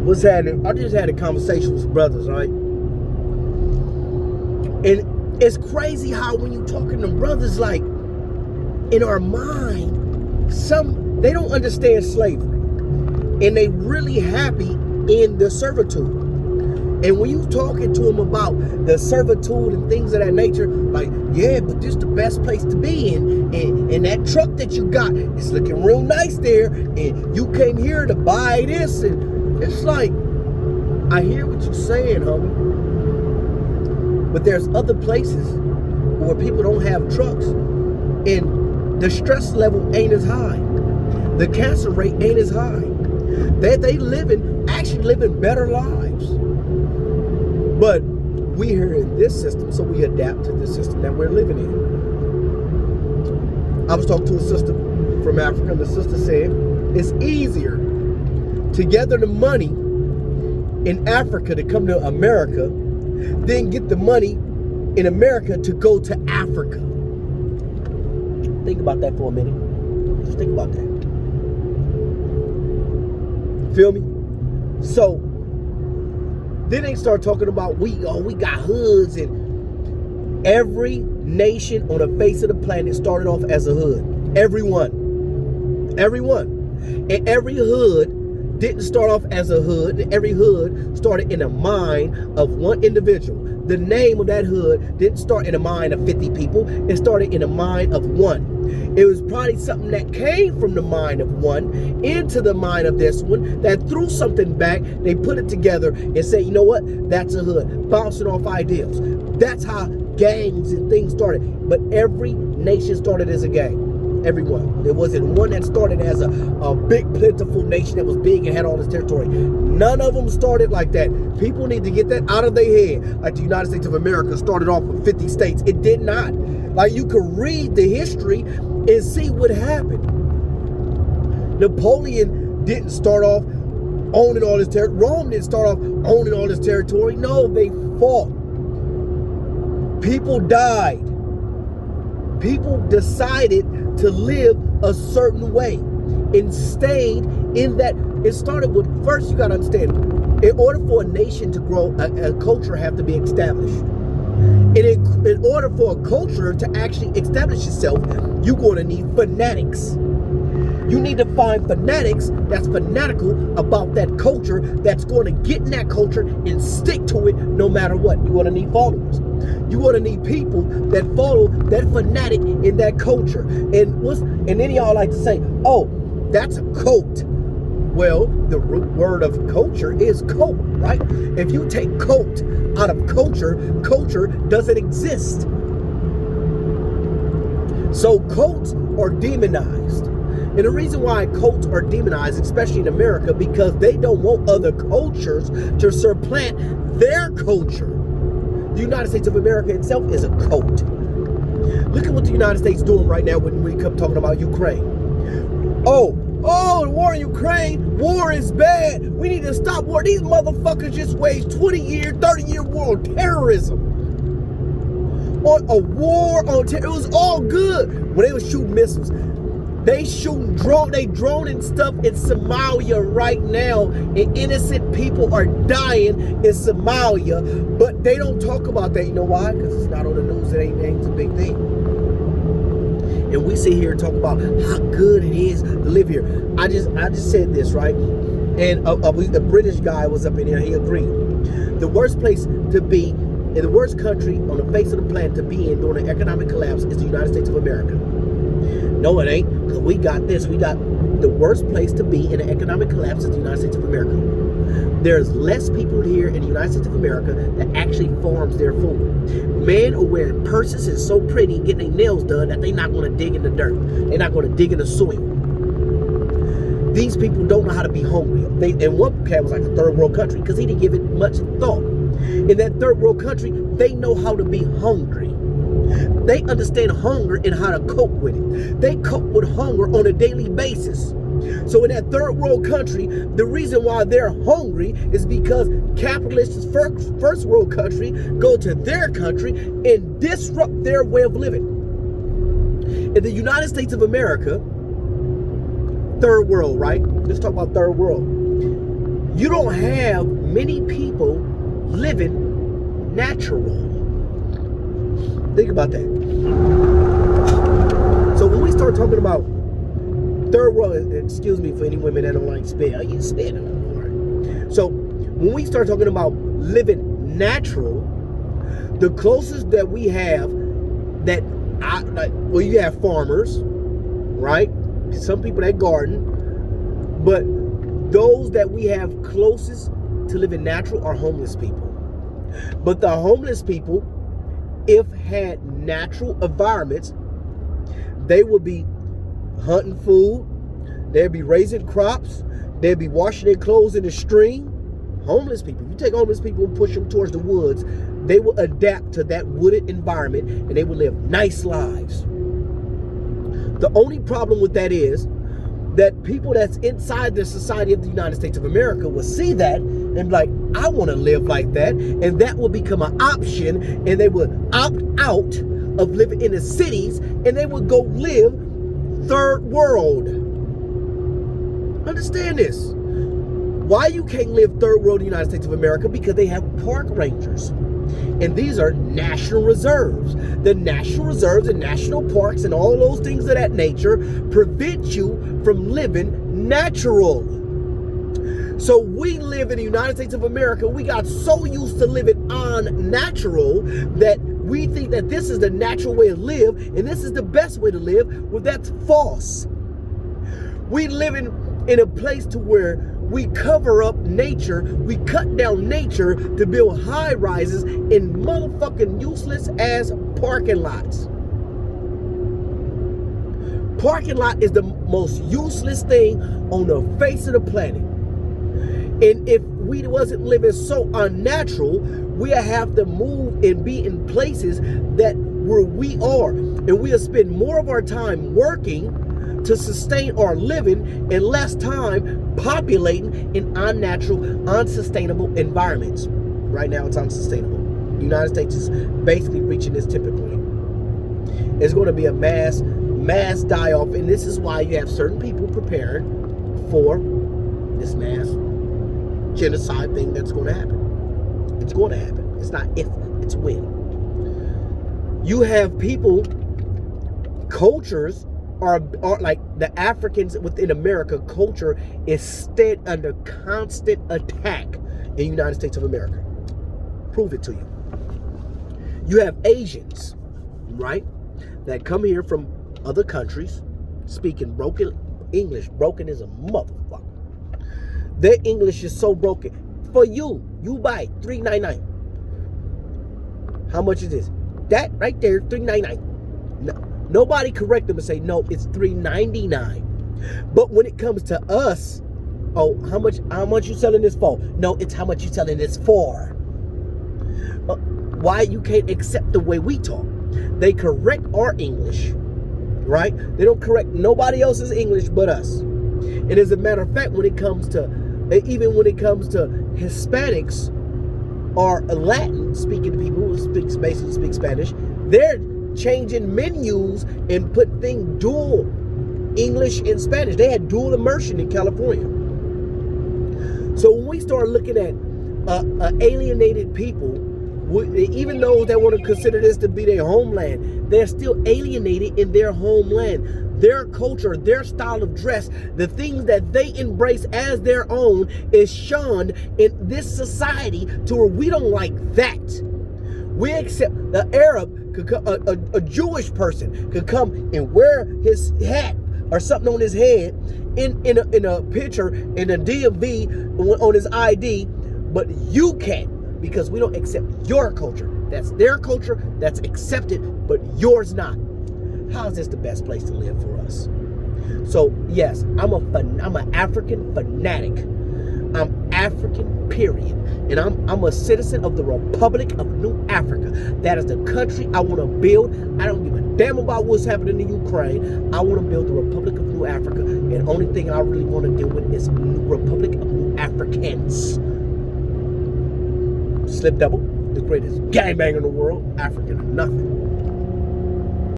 I just had a conversation with brothers, right? And it's crazy how when you talking to brothers, like, in our mind, they don't understand slavery. And they really happy in the servitude. And when you talking to them about the servitude and things of that nature, like, yeah, but this is the best place to be in. And that truck that you got is looking real nice there. And you came here to buy this. And it's like, I hear what you're saying, homie. But there's other places where people don't have trucks. And the stress level ain't as high. The cancer rate ain't as high. They actually living better lives. But we here in this system, so we adapt to the system that we're living in. I was talking to a sister from Africa, and the sister said it's easier to gather the money in Africa to come to America than get the money in America to go to Africa. Think about that for a minute. Just think about that. Feel me? So then they start talking about we got hoods, and every nation on the face of the planet started off as a hood. Everyone. And every hood didn't start off as a hood. Every hood started in the mind of one individual. The name of that hood didn't start in the mind of 50 people. It started in the mind of one. It was probably something that came from the mind of one into the mind of this one that threw something back. They put it together and say, you know what? That's a hood. Bouncing off ideals. That's how gangs and things started. But every nation started as a gang. Everyone. There wasn't one that started as a big, plentiful nation that was big and had all this territory. None of them started like that. People need to get that out of their head. Like the United States of America started off with 50 states. It did not. Like, you could read the history and see what happened. Napoleon didn't start off owning all this territory. Rome didn't start off owning all this territory. No, they fought. People died. People decided to live a certain way and stayed in that. It started with, first you got to understand, in order for a nation to grow, a culture have to be established. And in order for a culture to actually establish itself, you're going to need fanatics. You need to find fanatics that's fanatical about that culture, that's going to get in that culture and stick to it no matter what. You're going to need followers. You're going to need people that follow that fanatic in that culture. And then y'all like to say, oh, that's a cult. Well, the root word of culture is cult, right? If you take cult out of culture, culture doesn't exist. So cults are demonized. And the reason why cults are demonized, especially in America, because they don't want other cultures to supplant their culture. The United States of America itself is a cult. Look at what the United States is doing right now when we come talking about Ukraine. Oh, the war in Ukraine, war is bad. We need to stop war. These motherfuckers just waged 20-year, 30-year war on terrorism. On a war on terror. It was all good when they were shooting missiles. They shooting drone and stuff in Somalia right now, and innocent people are dying in Somalia, but they don't talk about that. You know why? Because it's not on the news. It ain't a big thing. And we sit here and talk about how good it is to live here. I just said this, right? And a British guy was up in here. He agreed. The worst place to be, in the worst country on the face of the planet to be in during an economic collapse is the United States of America. No, it ain't. Because we got this. We got the worst place to be in an economic collapse is the United States of America. There's less people here in the United States of America that actually farms their food. Men are wearing purses and so pretty and getting their nails done that they're not going to dig in the dirt. They're not going to dig in the soil. These people don't know how to be hungry. And one cat was like a third world country because he didn't give it much thought. In that third world country, they know how to be hungry. They understand hunger and how to cope with it. They cope with hunger on a daily basis. So in that third world country, the reason why they're hungry is because capitalists, first world country, go to their country and disrupt their way of living. In the United States of America, third world, right? Let's talk about third world. You don't have many people living natural. Think about that. So when we start talking about third world, excuse me for any women that don't like spit. Oh, you spit. Right. So when we start talking about living natural, the closest that we have that well, you have farmers, right? Some people that garden, but those that we have closest to living natural are homeless people. But the homeless people, if had natural environments, they would be hunting food, they'd be raising crops, they'd be washing their clothes in the stream. Homeless people, you take homeless people and push them towards the woods, they will adapt to that wooded environment and they will live nice lives. The only problem with that is that people that's inside the society of the United States of America will see that and be like, I want to live like that. And that will become an option, and they will opt out of living in the cities and they will go live third world. Understand this. Why you can't live third world in the United States of America? Because they have park rangers. And these are national reserves. The national reserves and national parks and all those things of that nature prevent you from living natural. So we live in the United States of America. We got so used to living unnatural that we think that this is the natural way to live and this is the best way to live. Well, that's false. We live in a place to where we cover up nature, we cut down nature to build high rises in motherfucking useless ass parking lots. Parking lot is the most useless thing on the face of the planet. And if we wasn't living so unnatural, we'd have to move and be in places that where we are. And we'll spend more of our time working to sustain our living and less time populating in unnatural, unsustainable environments. Right now it's unsustainable. The United States is basically reaching this tipping point. It's going to be a mass die-off, and this is why you have certain people preparing for this mass genocide thing that's going to happen. It's going to happen. It's not if, it's when. You have people, cultures are like the Africans within America. Culture is under constant attack in the United States of America. Prove it to you. You have Asians, right, that come here from other countries speaking broken English. Broken as a motherfucker. Their English is so broken. For you buy $3.99. How much is this? That right there, $3.99. No, nobody correct them and say, no, it's $3.99. But when it comes to us, oh, how much you selling this for? No, it's how much you selling this for. Why you can't accept the way we talk? They correct our English, right? They don't correct nobody else's English but us. And as a matter of fact, when it comes to Hispanics or Latin speaking people who basically speak Spanish, they're changing menus and putting things dual English and Spanish. They had dual immersion in California. So when we start looking at alienated people, even those that want to consider this to be their homeland, they're still alienated in their homeland. Their culture, their style of dress, the things that they embrace as their own is shunned in this society to where we don't like that. We accept the Arab, could come, a Jewish person could come and wear his hat or something on his head in a picture, in a DMV on his ID, but you can't because we don't accept your culture. That's their culture, that's accepted, but yours not. How is this the best place to live for us? So yes, I'm an African fanatic. I'm African, period. And I'm a citizen of the Republic of New Africa. That is the country I want to build. I don't give a damn about what's happening in Ukraine. I want to build the Republic of New Africa. And the only thing I really want to deal with is Republic of New Africans. Slip double, the greatest gangbang in the world, African or nothing.